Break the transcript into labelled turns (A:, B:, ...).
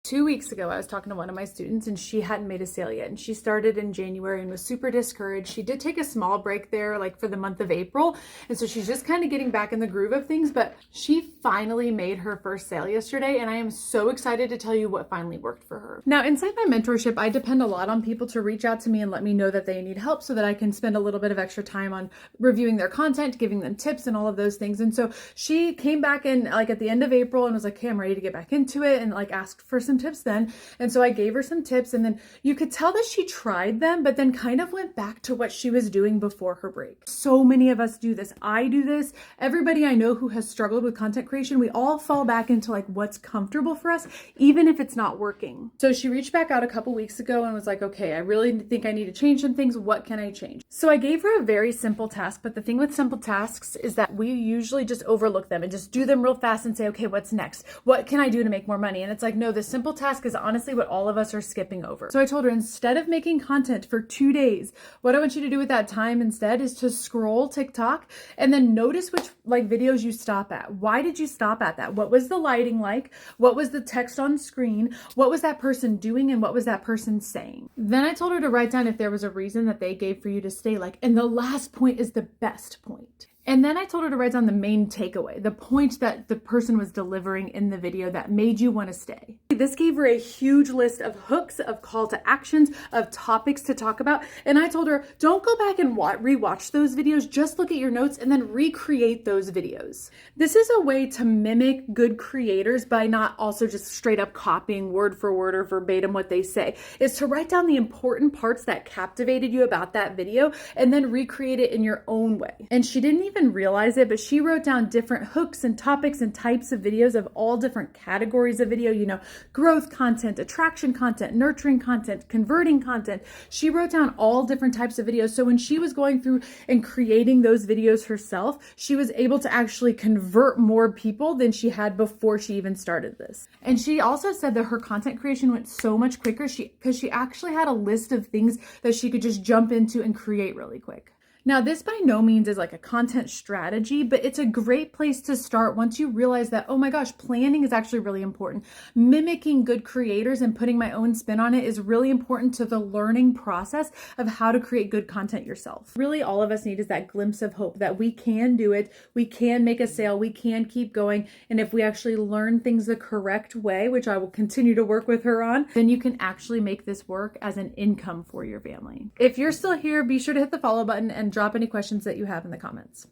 A: 2 weeks ago, I was talking to one of my students and she hadn't made a sale yet. And she started in January and was super discouraged. She did take a small break there, like for the month of April. And so she's just kind of getting back in the groove of things, but she finally made her first sale yesterday. And I am so excited to tell you what finally worked for her. Now, inside my mentorship, I depend a lot on people to reach out to me and let me know that they need help so that I can spend a little bit of extra time on reviewing their content, giving them tips and all of those things. And so she came back in like at the end of April and was like, hey, I'm ready to get back into it, and like asked for some tips then. And so I gave her some tips, and then you could tell that she tried them, but then kind of went back to what she was doing before her break. So many of us do this. I do this. Everybody I know who has struggled with content creation, we all fall back into like what's comfortable for us, even if it's not working. So she reached back out a couple weeks ago and was like, okay, I really think I need to change some things. What can I change? So I gave her a very simple task, but the thing with simple tasks is that we usually just overlook them and just do them real fast and say, okay, what's next? What can I do to make more money? And it's like, no, the simple task is honestly what all of us are skipping over. So I told her, instead of making content for 2 days, what I want you to do with that time instead is to scroll TikTok and then notice which like videos you stop at. Why did you stop at that? What was the lighting like? What was the text on screen? What was that person doing? And what was that person saying? Then I told her to write down if there was a reason that they gave for you to stay, like, and the last point is the best point. And then I told her to write down the main takeaway, the point that the person was delivering in the video that made you want to stay. This gave her a huge list of hooks, of call to actions, of topics to talk about. And I told her, don't go back and rewatch those videos, just look at your notes and then recreate those videos. This is a way to mimic good creators by not also just straight up copying word for word or verbatim what they say, is to write down the important parts that captivated you about that video and then recreate it in your own way. And she didn't even realize it, but she wrote down different hooks and topics and types of videos of all different categories of video, growth content, attraction content, nurturing content, converting content. She wrote down all different types of videos. So when she was going through and creating those videos herself, she was able to actually convert more people than she had before she even started this. And she also said that her content creation went so much quicker because she actually had a list of things that she could just jump into and create really quick. Now, this by no means is like a content strategy, but it's a great place to start once you realize that, oh my gosh, planning is actually really important. Mimicking good creators and putting my own spin on it is really important to the learning process of how to create good content yourself. Really, all of us need is that glimpse of hope that we can do it, we can make a sale, we can keep going. And if we actually learn things the correct way, which I will continue to work with her on, then you can actually make this work as an income for your family. If you're still here, be sure to hit the follow button and drop any questions that you have in the comments.